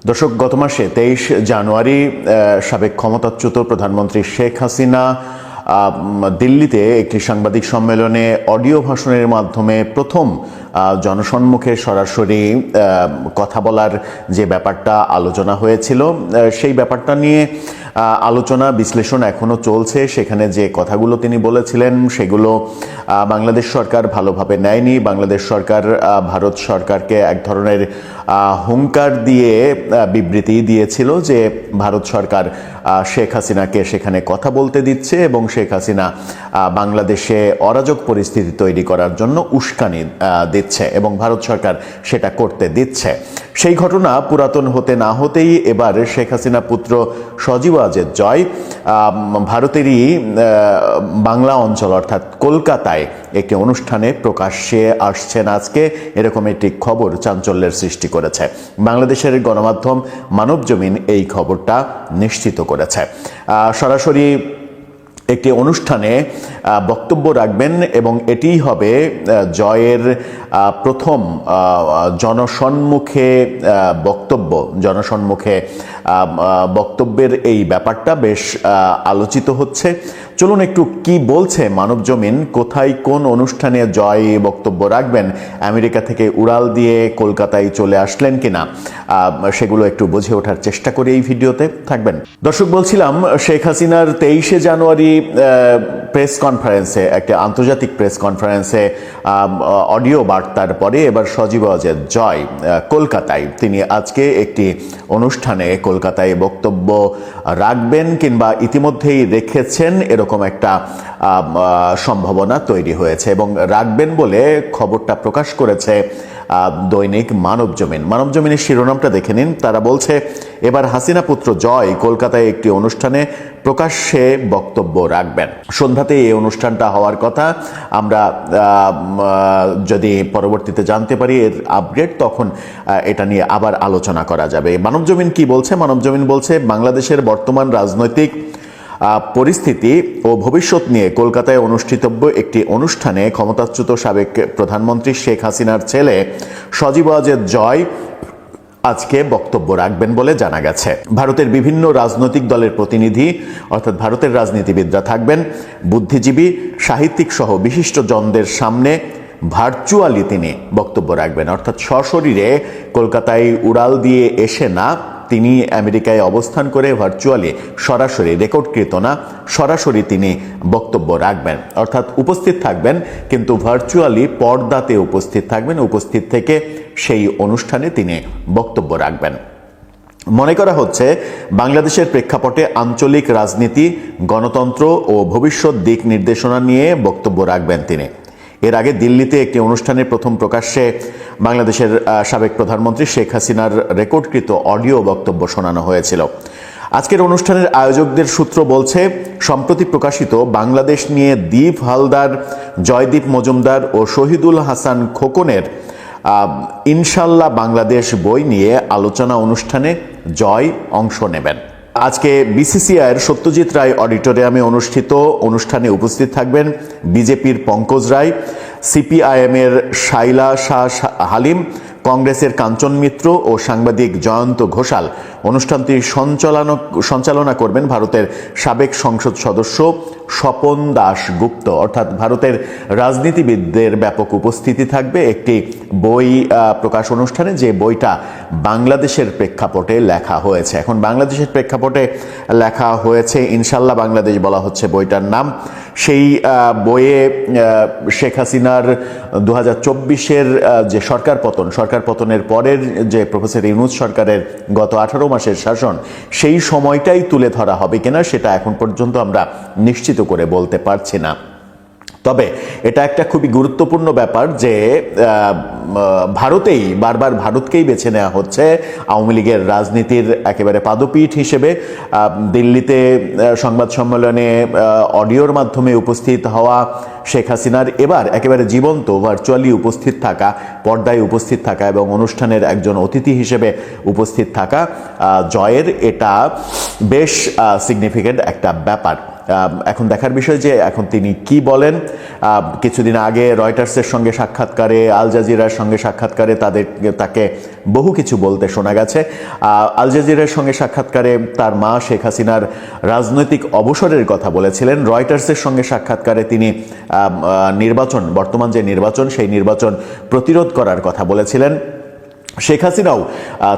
দর্শক, গত মাসে 23 জানুয়ারি সাবেক ক্ষমতাচ্যুত প্রধানমন্ত্রী শেখ হাসিনা দিল্লিতে একটি সাংবাদিক সম্মেলনে অডিও ভাষণের মাধ্যমে প্রথম জনসম্মুখে সরাসরি কথা বলার যে ব্যাপারটা আলোচনা হয়েছিল, সেই ব্যাপারটা নিয়ে আলোচনা বিশ্লেষণ এখনও চলছে। সেখানে যে কথাগুলো তিনি বলেছিলেন সেগুলো বাংলাদেশ সরকার ভালোভাবে নেয়নি। বাংলাদেশ সরকার ভারত সরকারকে এক ধরনের হুঙ্কার দিয়ে বিবৃতি দিয়েছিল যে ভারত সরকার শেখ হাসিনাকে সেখানে কথা বলতে দিচ্ছে এবং শেখ হাসিনা বাংলাদেশে অরাজক পরিস্থিতি তৈরি করার জন্য উস্কানি দিচ্ছে এবং ভারত সরকার সেটা করতে দিচ্ছে। সেই ঘটনা পুরাতন হতে না হতেই এবার শেখ হাসিনা পুত্র সজীব ওয়াজেদ জয় ভারতেরই বাংলা অঞ্চল অর্থাৎ কলকাতায় একটি অনুষ্ঠানে প্রকাশ্যে আসছেন আজকে, এরকম একটি খবর চাঞ্চল্যের সৃষ্টি করেছে। বাংলাদেশের গণমাধ্যম মানবজমিন এই খবরটা নিশ্চিত করেছে। সরাসরি একটি অনুষ্ঠানে বক্তব্য রাখবেন এবং এটিই হবে জয়ের প্রথম জনসম্মুখে বক্তব্যের এই ব্যাপারটা বেশ আলোচিত হচ্ছে। চলুন একটু কি বলছে মানবজমিন, কোথায় কোন অনুষ্ঠানে জয় বক্তব্য রাখবেন, আমেরিকা থেকে উড়াল দিয়ে কলকাতায় চলে আসলেন কিনা, সেগুলো একটু বুঝে ওঠার চেষ্টা করে এই ভিডিওতে থাকবেন। দর্শক, বলছিলাম শেখ হাসিনার 23 জানুয়ারি প্রেস কনফারেন্সে, একটি আন্তর্জাতিক প্রেস কনফারেন্সে অডিও বার্তার পরে এবার সজীব ওয়াজেদ জয় কলকাতায়, তিনি আজকে একটি অনুষ্ঠানে কলকাতায় বক্তব্য রাখবেন কিংবা ইতিমধ্যেই রেখেছেন, এরকম একটা সম্ভাবনা তৈরি হয়েছে এবং রাখবেন বলে খবরটা প্রকাশ করেছে দৈনিক মানবজমিনের শিরোনামটা দেখে নিন। তারা বলছে, এবার হাসিনা পুত্র জয় কলকাতায় একটি অনুষ্ঠানে প্রকাশ্যে বক্তব্য রাখবেন। সন্ধ্যাতে এই অনুষ্ঠানটা হওয়ার কথা, আমরা যদি পরবর্তীতে জানতে পারি এর আপডেট, তখন এটা নিয়ে আবার আলোচনা করা যাবে। মানবজমিন কি বলছে? মানবজমিন বলছে, বাংলাদেশের বর্তমান রাজনৈতিক পরিস্থিতি ও ভবিষ্যৎ নিয়ে কলকাতায় অনুষ্ঠিতব্য একটি অনুষ্ঠানে ক্ষমতাচ্যুত সাবেক প্রধানমন্ত্রী শেখ হাসিনার ছেলে সজীব ওয়াজেদ জয় আজকে বক্তব্য রাখবেন বলে জানা গেছে। ভারতের বিভিন্ন রাজনৈতিক দলের প্রতিনিধি অর্থাৎ ভারতের রাজনীতিবিদরা থাকবেন, বুদ্ধিজীবী, সাহিত্যিক সহ বিশিষ্ট জনদের সামনে ভার্চুয়ালি তিনি বক্তব্য রাখবেন। অর্থাৎ সশরীরে কলকাতায় উড়াল দিয়ে এসে না, তিনি আমেরিকায় অবস্থান করে ভার্চুয়ালি সরাসরি, রেকর্ডকৃত না, সরাসরি তিনি বক্তব্য রাখবেন। অর্থাৎ উপস্থিত থাকবেন কিন্তু ভার্চুয়ালি পর্দাতে উপস্থিত থাকবেন, উপস্থিত থেকে সেই অনুষ্ঠানে তিনি বক্তব্য রাখবেন। মনে করা হচ্ছে বাংলাদেশের প্রেক্ষাপটে আঞ্চলিক রাজনীতি, গণতন্ত্র ও ভবিষ্যৎ দিক নির্দেশনা নিয়ে বক্তব্য রাখবেন তিনি। এর আগে দিল্লিতে একটি অনুষ্ঠানে প্রথম প্রকাশ্যে বাংলাদেশের সাবেক প্রধানমন্ত্রী শেখ হাসিনার রেকর্ডকৃত অডিও বক্তব্য শোনানো হয়েছিল। আজকের অনুষ্ঠানের আয়োজকদের সূত্র বলছে, সম্প্রতি প্রকাশিত বাংলাদেশ নিয়ে দীপ হালদার, জয়দীপ মজুমদার ও শহীদুল হাসান খোকনের ইনশাল্লাহ বাংলাদেশ বই নিয়ে আলোচনা অনুষ্ঠানে জয় অংশ নেবেন। আজকে বিসিসিআইয়ের সত্যজিৎ রায় অডিটোরিয়ামে অনুষ্ঠিত অনুষ্ঠানে উপস্থিত থাকবেন বিজেপির পঙ্কজ রায়, সিপিআইএমের শাইলা শাহ হালিম, কংগ্রেসের কাঞ্চন মিত্র ও সাংবাদিক জয়ন্ত ঘোষাল। অনুষ্ঠানটি সঞ্চালনা করবেন ভারতের সাবেক সংসদ সদস্য স্বপন দাস গুপ্ত। অর্থাৎ ভারতের রাজনীতিবিদদের ব্যাপক উপস্থিতি থাকবে একটি বই প্রকাশ অনুষ্ঠানে, যে বইটা বাংলাদেশের প্রেক্ষাপটে লেখা হয়েছে। এখন বাংলাদেশের প্রেক্ষাপটে লেখা হয়েছে, ইনশাল্লাহ বাংলাদেশ বলা হচ্ছে বইটার নাম। সেই বইয়ে শেখ হাসিনার 2024-এর যে সরকার পতনের পরের যে প্রফেসর ইউনূস সরকারের গত 18 মাসের শাসন, সেই সময়টাই তুলে ধরা হবে কিনা সেটা এখন পর্যন্ত আমরা নিশ্চিত করে বলতে পারছি না। তবে এটা একটা খুবই গুরুত্বপূর্ণ ব্যাপার যে ভারতেই বারবার ভারতকেই বেছে নেওয়া হচ্ছে আওয়ামী লীগের রাজনীতির একেবারে পাদপীঠ হিসেবে। দিল্লিতে সংবাদ সম্মেলনে অডিওর মাধ্যমে উপস্থিত হওয়া শেখ হাসিনার এবার একেবারে জীবন্ত ভার্চুয়ালি উপস্থিত থাকা, পর্দায় উপস্থিত থাকা এবং অনুষ্ঠানের একজন অতিথি হিসেবে উপস্থিত থাকা জয়ের, এটা বেশ সিগনিফিক্যান্ট একটা ব্যাপার। এখন দেখার বিষয় যে এখন তিনি কি বলেন। কিছুদিন আগে রয়টার্সের সঙ্গে সাক্ষাৎকারে, আল জাজিরার সঙ্গে সাক্ষাৎকারে তাকে বহু কিছু বলতে শোনা গেছে। আল জাজিরার সঙ্গে সাক্ষাৎকারে তার মা শেখ হাসিনার রাজনৈতিক অবসরের কথা বলেছিলেন। রয়টার্সের সঙ্গে সাক্ষাৎকারে তিনি বর্তমান যে নির্বাচন সেই নির্বাচন প্রতিরোধ করার কথা বলেছিলেন। শেখ হাসিনাও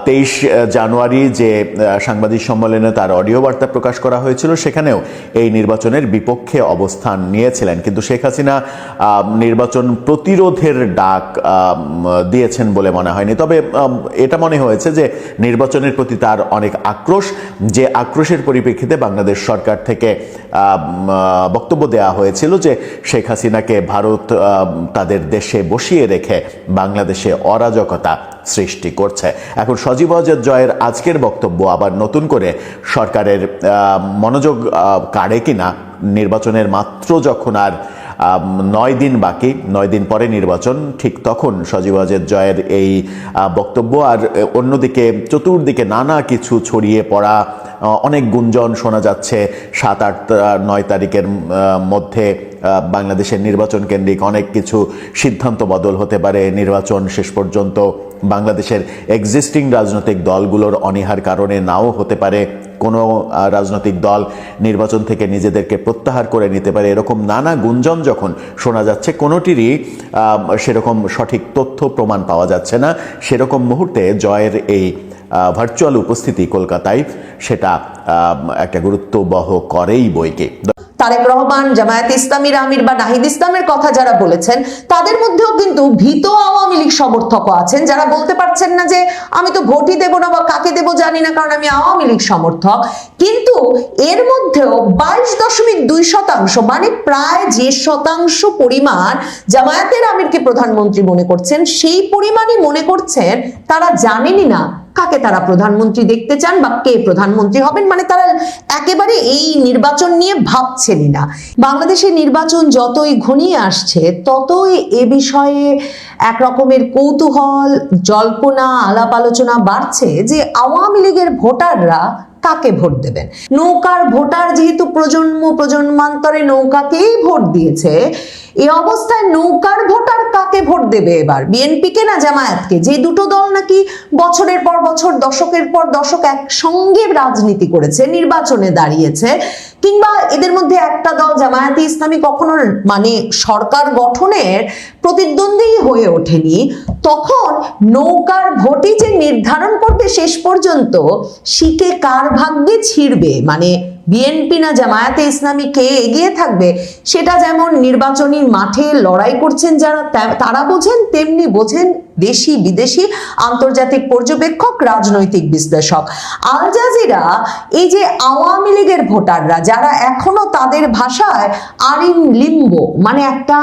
23 জানুয়ারি যে সাংবাদিক সম্মেলনে তার অডিও বার্তা প্রকাশ করা হয়েছিল সেখানেও এই নির্বাচনের বিপক্ষে অবস্থান নিয়েছিলেন, কিন্তু শেখ হাসিনা নির্বাচন প্রতিরোধের ডাক দিয়েছেন বলে মনে হয়নি। তবে এটা মনে হয়েছে যে নির্বাচনের প্রতি তার অনেক আক্রোশ, যে আক্রোশের পরিপ্রেক্ষিতে বাংলাদেশ সরকার থেকে বক্তব্য দেওয়া হয়েছিল যে শেখ হাসিনাকে ভারত তাদের দেশে বসিয়ে রেখে বাংলাদেশে অরাজকতা সৃষ্টি করছে। এখন সজীব ওয়াজেদ জয়ের আজকের বক্তব্য আবার নতুন করে সরকারের মনোযোগ কাড়ে কিনা। নির্বাচনের মাত্র যখন আর 9 দিন বাকি, 9 দিন পরে নির্বাচন, ঠিক তখন সজীব ওয়াজেদ জয়ের এই বক্তব্য আর অন্যদিকে চতুর্দিকে নানা কিছু ছড়িয়ে পড়া অনেক গুঞ্জন শোনা যাচ্ছে। 7, 8, 9 তারিখের মধ্যে বাংলাদেশের নির্বাচন কেন্দ্রিক অনেক কিছু সিদ্ধান্ত বদল হতে পারে। নির্বাচন শেষ পর্যন্ত বাংলাদেশের এক্সিস্টিং রাজনৈতিক দলগুলোর অনীহার কারণে নাও হতে পারে। কোনো রাজনৈতিক দল নির্বাচন থেকে নিজেদেরকে প্রত্যাহার করে নিতে পারে। এরকম নানা গুঞ্জন যখন শোনা যাচ্ছে, কোনোটিরই সেরকম সঠিক তথ্য প্রমাণ পাওয়া যাচ্ছে না। সেরকম মুহূর্তে জয়ের এই ভার্চুয়াল উপস্থিতি কলকাতায় সেটা একটা গুরুত্ববহ করেই বইকে। তারেক রহমান, জামায়াতে ইসলামীর আমির বা নাহিদ ইসলামের কথা যারা বলেছেন তাদের মধ্যেও কিন্তু ভীত আওয়ামী লীগ সমর্থকও আছেন, যারা বলতে পারছেন না যে আমি তো ভোটই দেব না বা কাকে দেব জানি না, কারণ আমি আওয়ামী লীগ সমর্থক। কিন্তু এর মধ্যেও 22.2% মানে প্রায় যে শতাংশ পরিমাণ জামায়াতের আমিরকে প্রধানমন্ত্রী মনে করছেন, সেই পরিমাণই মনে করছেন তারা জানেনই না কাকে তারা প্রধানমন্ত্রী দেখতে চান বা কে প্রধানমন্ত্রী হবেন। মানে তারা একেবারে এই নির্বাচন নিয়ে ভাবছেনই না। বাংলাদেশের নির্বাচন যতই ঘনিয়ে আসছে ততই এ বিষয়ে এক রকমের কৌতূহল, জল্পনা, আলাপ আলোচনা বাড়ছে যে আওয়ামী লীগের ভোটাররা কাকে ভোট দেবেন। নৌকার ভোটার যেহেতু প্রজন্মান্তরে নৌকাকেই ভোট দিয়েছে, এই অবস্থায় নৌকার ভোটার কাকে ভোট দেবে এবার? বিএনপিকে না জামায়াতকে? যে দুটো দল নাকি বছরের পর বছর, দশকের পর দশক একসঙ্গে রাজনীতি করেছে, নির্বাচনে দাঁড়িয়েছে, কিংবা এদের মধ্যে একটা দল জামায়াতে ইসলামী কখনো মানে সরকার গঠনের প্রতিদ্বন্দ্বী হয়ে ওঠেনি, তখন নৌকার ভোটই যে নির্ধারণ করবে শেষ পর্যন্ত শিকে কার ভাগ্যে ছিড়বে, মানে বিএনপি না জামায়াতে ইসলামী কে এগিয়ে থাকবে, সেটা যেমন নির্বাচনী মাঠে লড়াই করছেন যারা তারা বোঝেন, তেমনি বোঝেন দেশি বিদেশি আন্তর্জাতিক পর্যবেক্ষক, রাজনৈতিক বিশ্লেষক। আল জাজিরা এই যে আওয়ামী লীগের ভোটাররা যারা এখনো তাদের ভাষায় আরিন লিম্বো, মানে একটা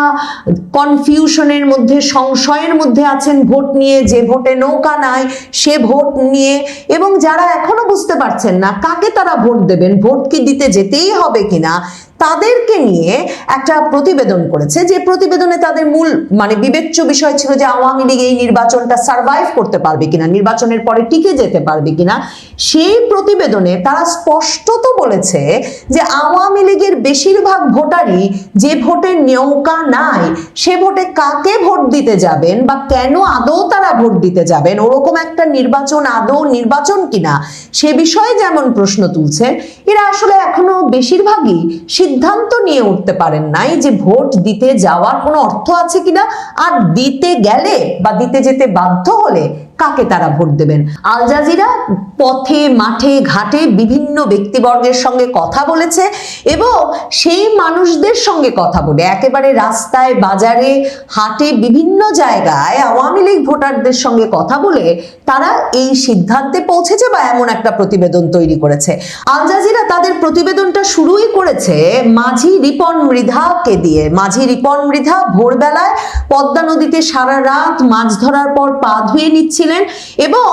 কনফিউশনের মধ্যে, সংশয়ের মধ্যে আছেন ভোট নিয়ে, যে ভোটে নৌকা নাই সে ভোট নিয়ে, এবং যারা এখনো বুঝতে পারছেন না কাকে তারা ভোট দেবেন, ভোট কি দিতে যেতেই হবে কিনা, তাদেরকে নিয়ে একটা প্রতিবেদন করেছে। যে প্রতিবেদনে তাদের মূল মানে বিবেচ্য বিষয় ছিল যে আওয়ামী লীগ এই নির্বাচনটা সারভাইভ করতে পারবে কিনা, নির্বাচনের পরে টিকে যেতে পারবে কিনা। সেই প্রতিবেদনে তারা স্পষ্টত বলেছে যে আওয়ামী লীগের বেশিরভাগ ভোটারই যে ভোটে নৌকা নাই সে ভোটে কাকে ভোট দিতে যাবেন বা কেন আদৌ তারা ভোট দিতে যাবেন, ওরকম একটা নির্বাচন আদৌ নির্বাচন কিনা সে বিষয়ে যেমন প্রশ্ন তুলছে, এরা আসলে এখনো বেশিরভাগই সিদ্ধান্ত নিয়ে উঠতে পারেন নাই যে ভোট দিতে যাওয়ার কোনো অর্থ আছে কিনা, আর দিতে গেলে বা দিতে যেতে বাধ্য হলে কাকে তারা ভোট দেবেন। আল জাজিরা পথে, মাঠে, ঘাটে বিভিন্ন ব্যক্তিবর্গের সঙ্গে কথা বলেছে এবং সেই মানুষদের সঙ্গে কথা বলে একেবারে রাস্তায়, বাজারে, হাটে, বিভিন্ন জায়গায় আওয়ামী লীগ ভোটারদের সঙ্গে কথা বলে তারা এই সিদ্ধান্তে পৌঁছেছে বা এমন একটা প্রতিবেদন তৈরি করেছে। আল জাজিরা তাদের প্রতিবেদনটা শুরুই করেছে মাঝি রিপন মৃধাকে দিয়ে। মাঝি রিপন মৃধা ভোরবেলায় পদ্মা নদীতে সারা রাত মাছ ধরার পর পা ধুয়ে নিচ্ছিলেন এবং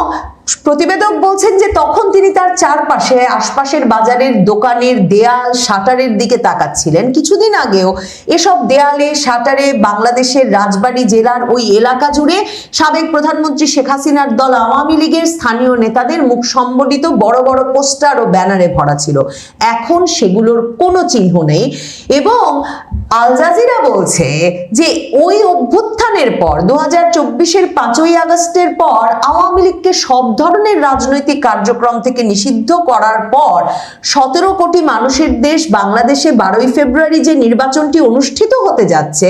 প্রতিবেদক বলছেন যে তখন তিনি তার চারপাশে আশপাশের বাজারের দোকানের দেয়াল শাটারের দিকে তাকাচ্ছিলেন। কিছুদিন আগেও এসব দেয়ালে শাটারে বাংলাদেশের রাজবাড়ী জেলার ওই এলাকা জুড়ে সাবেক প্রধানমন্ত্রী শেখ হাসিনার দল আওয়ামী লীগের স্থানীয় নেতাদের মুখ সম্বলিত বড় বড় পোস্টার ও ব্যানারে ভরা ছিল। এখন সেগুলোর কোনো চিহ্ন নেই। এবং আল জাজিরা বলছে যে ওই অভ্যুত্থানের পর 2024-এর 5ই আগস্টের পর আওয়ামী লীগকে সব ধরনের রাজনৈতিক কার্যক্রম থেকে নিষিদ্ধ করার পর 17 কোটি মানুষের দেশ বাংলাদেশে 12ই ফেব্রুয়ারি যে নির্বাচনটি অনুষ্ঠিত হতে যাচ্ছে,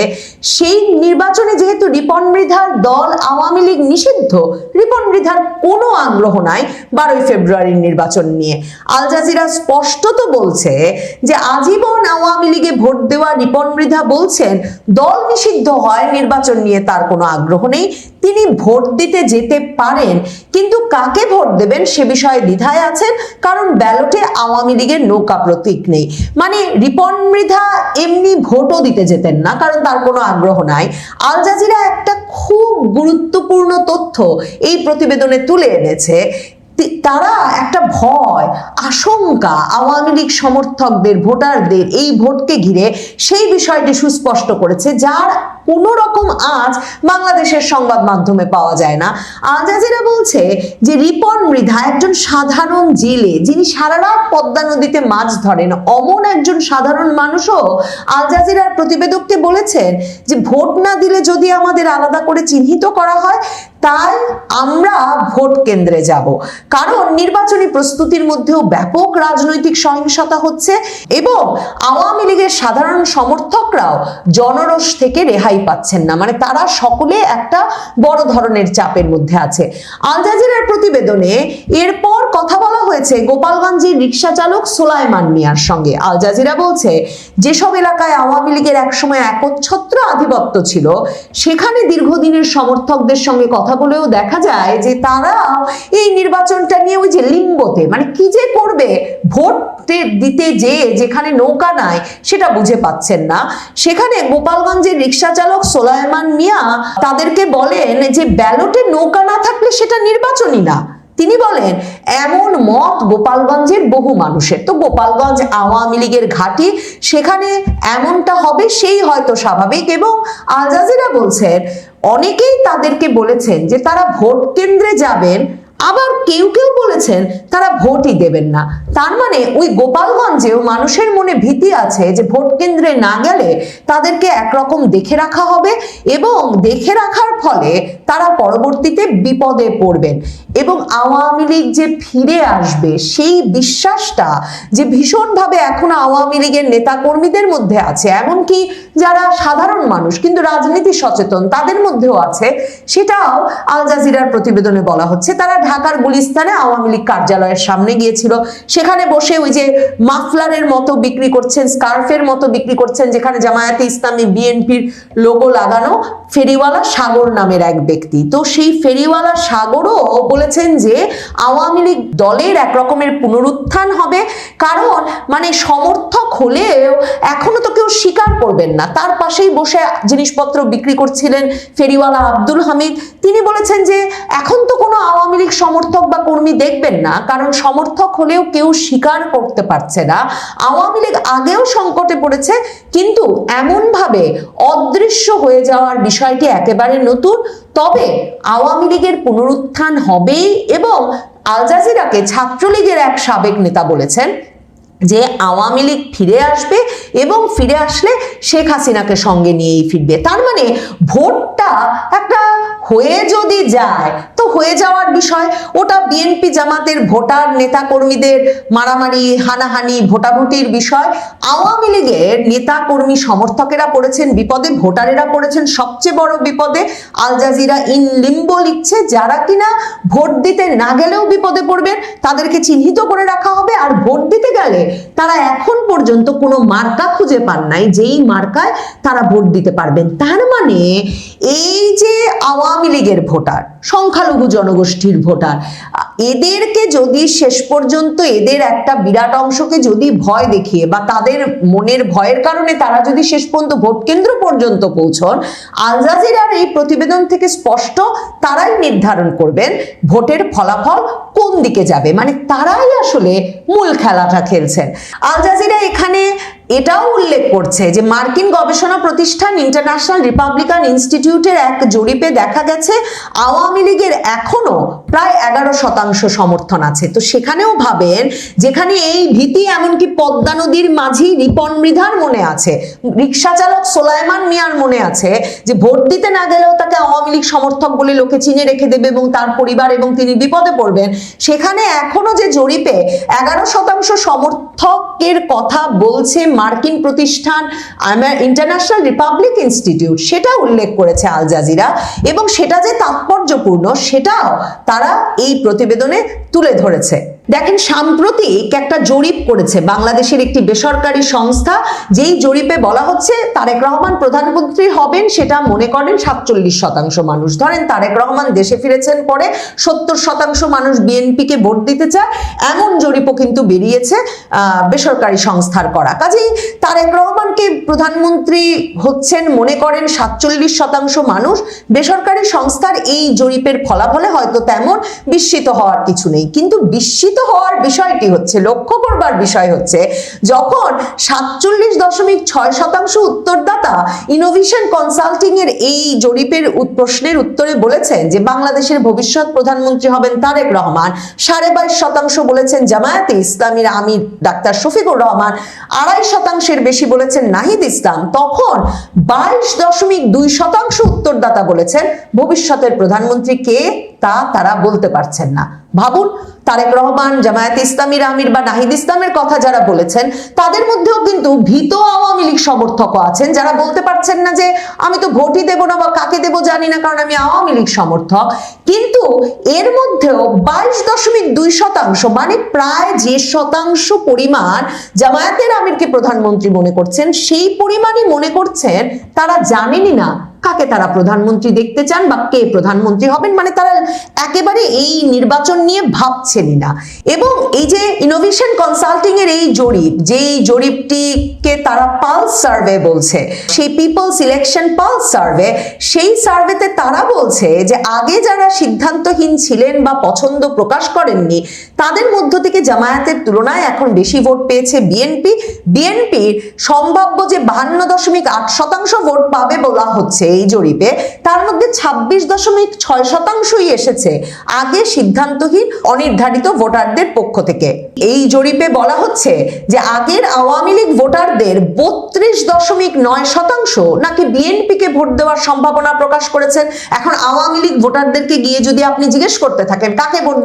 সেই নির্বাচনে যেহেতু রিপন মৃধার দল আওয়ামী লীগ নিষিদ্ধ, রিপন মৃধার কোনো আগ্রহ নাই 12ই ফেব্রুয়ারির নির্বাচন নিয়ে। আল জাজিরা স্পষ্টত বলছে যে আজীবন আওয়ামী লীগে ভোট দেওয়া রিপন মৃধা বলছেন দল নিষিদ্ধ হয় নির্বাচন নিয়ে তার কোনো আগ্রহ নেই, তিনি ভোট দিতে যেতে পারেন, কিন্তু কাকে ভোট দেবেন সে বিষয়ে দ্বিধায় আছেন, কারণ ব্যালটে আওয়ামী লীগের নৌকা প্রতীক নেই। মানে রিপন মৃধা এমনি ভোটও দিতে যেতেন না, কারণ তার কোনো আগ্রহ নাই। আল জাজিরা একটা খুব গুরুত্বপূর্ণ তথ্য এই প্রতিবেদনে তুলে এনেছে। তারা একটা ভয় আশঙ্কা আওয়ামী লীগ সমর্থকদের ভোটারদের এই ভোটকে ঘিরে সেই বিষয়টি সুস্পষ্ট করেছে, যার কোনো রকম আজ বাংলাদেশের সংবাদ মাধ্যমে পাওয়া যায় না। আল জাজিরা বলছে যে রিপন মৃধা একজন সাধারণ জেলে, যিনি সারা রাত পদ্মা নদীতে মাছ ধরেন, অমন একজন সাধারণ মানুষও আল জাজিরার প্রতিবেদককে বলেছেন যে ভোট না দিলে যদি আমাদের আলাদা করে চিহ্নিত করা হয় তাই আমরা ভোট কেন্দ্রে যাব, কারণ নির্বাচনী প্রস্তুতির মধ্যেও ব্যাপক রাজনৈতিক সহিংসতা হচ্ছে এবং আওয়ামী লীগের সাধারণ সমর্থকরাও জনরোষ থেকে রেহাই পাচ্ছেন না। মানে তারা সকলে একটা বড় ধরনের চাপের মধ্যে আছে। আল জাজিরার প্রতিবেদনে এরপর কথা বলা হয়েছে গোপালগঞ্জের রিক্সা চালক সোলাইমান মিয়ার সঙ্গে। আল জাজিরা বলছে যেসব এলাকায় আওয়ামী লীগের একসময় একচ্ছত্র আধিপত্য ছিল, সেখানে দীর্ঘদিনের সমর্থকদের সঙ্গে কথা বলেও দেখা যায় যে তারা এই নির্বাচনটা নিয়ে ওই যে লিম্বোতে, মানে কি যে করবে ভোট দিতে যেখানে নৌকা নাই সেটা বুঝে পাচ্ছেন না। সেখানে গোপালগঞ্জের রিক্সা চালক সোলাইমান মিয়া তাদেরকে বলেন যে ব্যালটে নৌকা না থাকলে সেটা নির্বাচনই না। তিনি বলেন এমন মত গোপালগঞ্জের বহু মানুষের, তো গোপালগঞ্জ আওয়ামী লীগের ঘাঁটি, সেখানে এমনটা হবে সেই হয়তো স্বাভাবিক। এবং আল জাজিরা বলছেন অনেকেই তাদেরকে বলেছেন যে তারা ভোট কেন্দ্রে যাবেন, আবার কেউ কেউ বলেছেন তারা ভোটই দেবেন না। তার মানে ওই গোপালগঞ্জেও মানুষের মনে ভীতি আছে যে ভোট কেন্দ্রে না গেলে তাদেরকে একরকম দেখে রাখা হবে এবং দেখে রাখার ফলে তারা পরবর্তীতে বিপদে পড়বেন এবং আওয়ামী লীগ যে ফিরে আসবে সেই বিশ্বাসটা যে ভীষণভাবে এখনো আওয়ামী লীগের নেতা কর্মীদের মধ্যে আছে, এমনকি যারা সাধারণ মানুষ কিন্তু রাজনীতি সচেতন তাদের মধ্যেও আছে, সেটাও আল জাজিরার প্রতিবেদনে বলা হচ্ছে। তারা ঢাকার গুলিস্তানে আওয়ামী লীগ কার্যালয়ের সামনে গিয়েছিল, সেখানে বসে ওই যে মাফলারের মতো বিক্রি করছেন, স্কার্ফের মতো বিক্রি করছেন, যেখানে জামায়াতে ইসলামী বিএনপির লোগো লাগানো, ফেরিওয়ালা সাগর নামের এক ব্যক্তি। তো সেই ফেরিওয়ালা সাগরও বলেছেন যে আওয়ামী লীগ দলের এক রকমের পুনরুত্থান হবে, কারণ মানে সমর্থক হলেও এখনো তো কেউ স্বীকার করবেন না। তার পাশেই বসে জিনিসপত্র বিক্রি করছিলেন ফেরিওয়ালা আব্দুল হামিদ, তিনি বলেছেন যে এখন তো কোনো আওয়ামী লীগ সমর্থক বা কর্মী দেখবেন না, কারণ সমর্থক হলেও কেউ স্বীকার করতে পারছে না আওয়ামী লীগ আগেও সংকটে পড়েছে, কিন্তু এমন ভাবে অদৃশ্য হয়ে যাওয়ার বিষয়টি একেবারে নতুন। তবে আওয়ামী লীগের পুনরুত্থান হবেই এবং আল জাজিরাকে ছাত্রলীগের এক সাবেক নেতা বলেছেন যে আওয়ামী লীগ ফিরে আসবে এবং ফিরে আসলে শেখ হাসিনাকে সঙ্গে নিয়েই ফিরবে। তার মানে ভোটটা একটা হয়ে যদি যায় তো হয়ে যাওয়ার বিষয়, ওটা বিএনপি জামাতের ভোটার নেতা কর্মীদের মারামারি হানাহানি ভোটাভুটির বিষয়। আওয়ামী লীগের নেতা কর্মী সমর্থকেরা পড়েছেন বিপদে, ভোটারেরা পড়েছেন সবচেয়ে বড় বিপদে। আল জাজিরা ইন লিম্বো লিখছে যারা কিনা ভোট দিতে না গেলেও বিপদে পড়বেন তাদেরকে চিহ্নিত করে রাখা হবে, আর ভোট দিতে গেলে তারা এখন পর্যন্ত কোনো মার্কা খুঁজে পান নাই যেই মার্কায় তারা ভোট দিতে পারবেন। তার মানে এই যে আওয়ামী লীগের ভোটার, সংখ্যালঘু জনগোষ্ঠীর ভোটার, এদেরকে যদি শেষ পর্যন্ত এদের একটা বিরাট অংশকে যদি ভয় দেখিয়ে বা তাদের মনের ভয়ের কারণে তারা যদি শেষ পর্যন্ত ভোট কেন্দ্র পর্যন্ত পৌঁছন, আল জাজিরার এই প্রতিবেদন থেকে স্পষ্ট তারাই নির্ধারণ করবেন ভোটের ফলাফল কোন দিকে যাবে, মানে তারাই আসলে মূল খেলাটা খেলছেন। আল জাজিরা এখানে এটাও উল্লেখ করছে যে মার্কিন গবেষণা প্রতিষ্ঠান ইন্টারন্যাশনাল রিপাবলিকান ইনস্টিটিউটের এক জরিপে দেখা গেছে আওয়ামী লীগের এখনো প্রায় 11% সমর্থন আছে। তো সেখানেও ভাবেন, যেখানে এই ভীতি এমনকি পদ্মা নদীর মাঝি রিপন মৃধার মনে আছে, রিক্সা চালক সোলাইমান মিয়ার মনে আছে যে ভোট দিতে না গেলেও তাকে আওয়ামী লীগ সমর্থক বলে লোকে চিনে রেখে দেবে এবং তার পরিবার এবং তিনি বিপদে পড়বেন, সেখানে এখনো যে জরিপে 11% সমর্থকের কথা বলছে মার্কিন প্রতিষ্ঠান ইন্টারন্যাশনাল রিপাবলিক ইনস্টিটিউট, সেটা উল্লেখ করেছে আল জাজিরা এবং সেটা যে তাৎপর্যপূর্ণ সেটাও তারা এই প্রতিবেদনে তুলে ধরেছে। দেখেন, সাম্প্রতিক একটা জরিপ করেছে বাংলাদেশের একটি বেসরকারি সংস্থা, যেই জরিপে বলা হচ্ছে তারেক রহমান প্রধানমন্ত্রী হবেন সেটা মনে করেন 47% মানুষ। ধরেন তারেক রহমান দেশে ফিরেছেন পরে 70% মানুষ বিএনপিকে ভোট দিতে চায়, এমন জরিপও কিন্তু বেরিয়েছে বেসরকারি সংস্থার করা। কাজেই তারেক রহমানকে প্রধানমন্ত্রী হচ্ছেন মনে করেন 47% মানুষ। বেসরকারি সংস্থার এই জরিপের ফলাফলে হয়তো তেমন বিস্মিত হওয়ার কিছু নেই, কিন্তু বিস্মিত হওয়ার বিষয়টি হচ্ছে, লক্ষ্য করবার বিষয় হচ্ছে, যখন 47.6% উত্তরদাতা ইনোভেশন কনসাল্টিং এর এই জরিপের প্রশ্নের উত্তরে বলেছেন যে বাংলাদেশের ভবিষ্যৎ প্রধানমন্ত্রী হবেন তারেক রহমান, 22.5% বলেছেন জামায়াতে ইসলামীর আমির ডাক্তার শফিকুর রহমান, 2.5%-এর বেশি বলেছেন নাহিদ ইসলাম, তখন 22.2% উত্তরদাতা বলেছেন ভবিষ্যতের প্রধানমন্ত্রী কে তা তারা বলতে পারছেন না। ভাবুন, তারেক রহমান, জামায়াতে ইসলামীর আমির বা নাহিদ ইসলামের কথা যারা বলেছেন তাদের মধ্যেও কিন্তু ভীত আওয়ামী লীগ সমর্থকও আছেন যারা বলতে পারছেন না যে আমি তো ভোটই দেব না বা কাকে দেব জানি না কারণ আমি আওয়ামী লীগ সমর্থক। কিন্তু এর মধ্যেও 22.2% মানে প্রায় যে শতাংশ পরিমাণ জামায়াতের আমিরকে প্রধানমন্ত্রী মনে করছেন, সেই পরিমাণই মনে করছেন তারা জানেনই না কাকে তারা প্রধানমন্ত্রী দেখতে চান বা কে প্রধানমন্ত্রী হবেন, মানে তারা একেবারে এই নির্বাচন নিয়ে ভাবছেনই না। এবং এই যে ইনোভেশন কনসাল্টিং এর এই জরিপ, যেই জরিপটিকে তারা পালস সার্ভে বলছে, সেই পিপলস ইলেকশন পালস সার্ভে, সেই সার্ভেতে তারা বলছে যে আগে যারা সিদ্ধান্তহীন ছিলেন বা পছন্দ প্রকাশ করেননি তাদের মধ্য থেকে জামায়াতের তুলনায় এখন বেশি ভোট পেয়েছে বিএনপির সম্ভাব্য যে 52.8% ভোট পাবে বলা হচ্ছে এই জরিপে, তার মধ্যে 26.6%ই এসেছে আগে সিদ্ধান্তহীন অনির্ধারিত ভোটারদের পক্ষ থেকে। এই জরিপে বলা হচ্ছে যে আগের আওয়ামী লীগ ভোটারদের 32.9% নাকি বিএনপিকে ভোট দেওয়ার সম্ভাবনা প্রকাশ করেছেন। এখন আওয়ামী লীগ ভোটারদেরকে গিয়ে যদি আপনি জিজ্ঞেস করতে থাকেন কাকে ভোট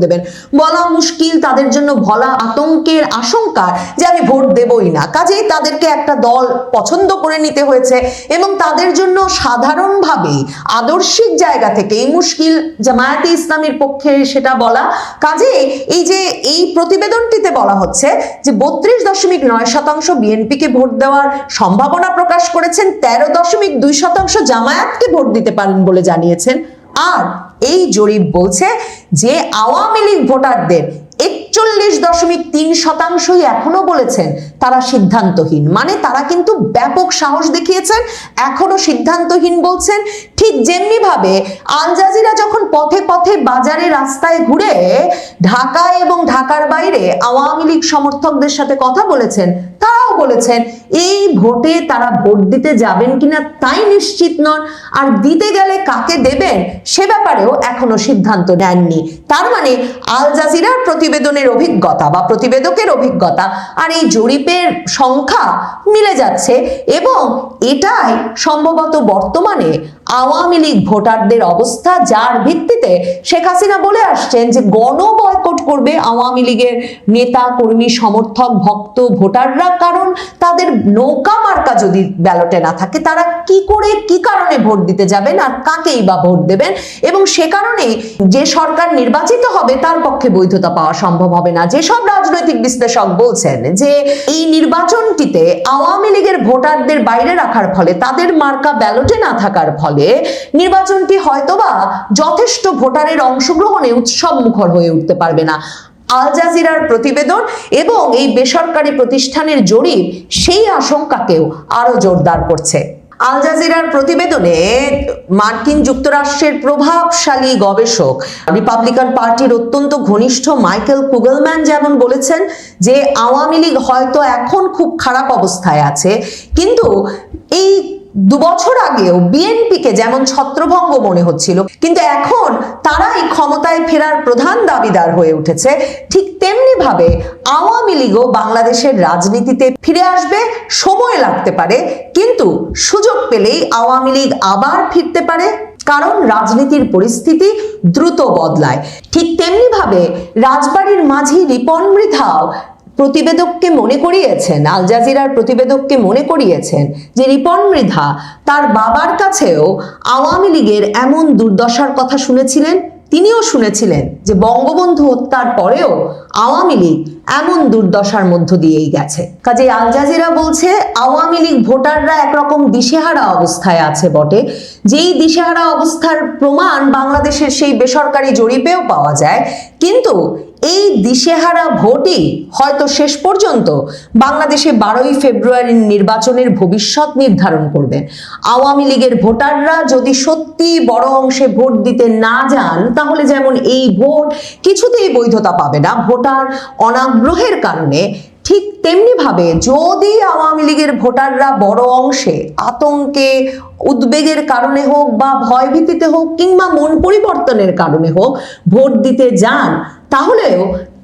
দেবেন, বলা মুশকিল, তাদের জন্য বলা আতঙ্কের আশঙ্কা যে আমি ভোট দেবই না। কাজেই তাদেরকে একটা দল পছন্দ করে নিতে হয়েছে এবং তাদের জন্য সাধারণভাবে আদর্শিক জায়গা থেকে এই মুশকিল জামায়াতে ইসলামীর পক্ষে সেটা বলা। কাজে এই যে এই প্রতিবেদনটিতে বলা হচ্ছে যে 32.9% বিএনপিকে ভোট দেওয়ার সম্ভাবনা প্রকাশ করেছেন, 13.2% জামায়াতকে ভোট দিতে পারেন বলে জানিয়েছেন। আর এই জরিপ বলছে যে আওয়ামী লীগ ভোটারদের 41.3% এখনো বলেছেন তারা সিদ্ধান্তহীন, মানে তারা কিন্তু ব্যাপক সাহস দেখিয়েছেন, এখনো সিদ্ধান্তহীন বলছেন। ঠিক যেমনি ভাবে আল জাজিরা যখন পথে পথে বাজারে রাস্তায় ঘুরে ঢাকায় এবং ঢাকার বাইরে আওয়ামী লীগ সমর্থকদের সাথে কথা বলেছেন, তারাও বলেছেন এই ভোটে তারা ভোট দিতে যাবেন কিনা তাই নিশ্চিত নন, আর দিতে গেলে কাকে দেবেন সে ব্যাপারেও এখনো সিদ্ধান্ত নেননি। তার মানে আল জাজিরার প্রতিবেদনের অভিজ্ঞতা বা প্রতিবেদকের অভিজ্ঞতা আর এই জরিপের সংখ্যা মিলে যাচ্ছে এবং এটাই সম্ভবত বর্তমানে আওয়ামী লীগ ভোটারদের অবস্থা, যার ভিত্তিতে শেখ হাসিনা বলে আসছেন যে গণ বয়কট করবে আওয়ামী লীগের নেতা কর্মী সমর্থক ভক্ত ভোটাররা, কারণ তাদের নৌকা মার্কা যদি ব্যালটে না থাকে তারা কি করে কি কারণে ভোট দিতে যাবেন আর কাকেই বা ভোট দেবেন, এবং সে কারণে যে সরকার নির্বাচিত হবে তার পক্ষে বৈধতা পাওয়া সম্ভব হবে না। যেসব রাজনৈতিক বিশ্লেষক বলছেন যে এই নির্বাচনটিতে আওয়ামী লীগের ভোটারদের বাইরে রাখার ফলে, তাদের মার্কা ব্যালটে না থাকার ফলে ফলে নির্বাচনটি হয়তোবা যথেষ্ট ভোটারের অংশগ্রহণে উৎসব মুখর হয়ে উঠতে পারবে না। আল জাজিরার প্রতিবেদন এবং এই বেসরকারি প্রতিষ্ঠানের জরিপ সেই আশঙ্কাকেও আরো জোরদার করছে। আল জাজিরার প্রতিবেদনে মার্কিন যুক্তরাষ্ট্রের প্রভাবশালী গবেষক রিপাবলিকান পার্টির অত্যন্ত ঘনিষ্ঠ মাইকেল কুগলম্যান যেমন বলেছেন যে আওয়ামী লীগ হয়তো এখন খুব খারাপ অবস্থায় আছে, কিন্তু এই 2 বছর আগেও বিএনপিকে যেমন ছত্রভঙ্গ মনে হচ্ছিল, কিন্তু এখন তারাই ক্ষমতায় ফেরার প্রধান দাবিদার হয়ে উঠেছে। ঠিক তেমনি ভাবে আওয়ামী লীগও বাংলাদেশের রাজনীতিতে ফিরে আসবে, সময় লাগতে পারে, কিন্তু সুযোগ পেলেই আওয়ামী লীগ আবার ফিরতে পারে, কারণ রাজনীতির পরিস্থিতি দ্রুত বদলায়। ঠিক তেমনি ভাবে রাজবাড়ির মাঝি রিপন মৃধাও প্রতিবেদককে মনে করিয়েছেন, আল জাজিরার প্রতিবেদককে মনে করিয়েছেন যে রিপন মৃধা তার বাবার কাছেও আওয়ামী লীগের এমন দুর্দশার কথা শুনেছিলেন। তিনিও শুনেছিলেন যে বঙ্গবন্ধু হত্যার পরেও আওয়ামী লীগ এমন দুর্দশার মধ্য দিয়েই গেছে। কাজে আল জাজিরা বলছে আওয়ামী লীগ ভোটাররা একরকম দিশেহারা অবস্থায় আছে বটে, যেই দিশেহারা অবস্থার প্রমাণ বাংলাদেশের সেই বেসরকারি জরিপেও পাওয়া যায়, কিন্তু এই দিশেহারা ভোটই হয়তো শেষ পর্যন্ত বাংলাদেশে 12ই ফেব্রুয়ারির নির্বাচনের ভবিষ্যৎ নির্ধারণ করবে। আওয়ামী লীগের ভোটাররা যদি সত্যি বড় অংশে ভোট দিতে না যান, তাহলে যেমন এই ভোট কিছুতেই বৈধতা পাবে না ভোটার অনাগ্রহের কারণে, ঠিক তেমনি ভাবে যদি আওয়ামী লীগের ভোটাররা বড় অংশে আতঙ্কে উদ্বেগের কারণে হোক বা ভয়ভীতিতে হোক কিংবা মন পরিবর্তনের কারণে হোক ভোট দিতে যান, তাহলেও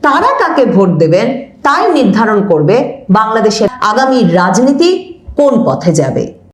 তারা কাকে ভোট দেবেন তাই নির্ধারণ করবে বাংলাদেশের আগামী রাজনীতি কোন পথে যাবে।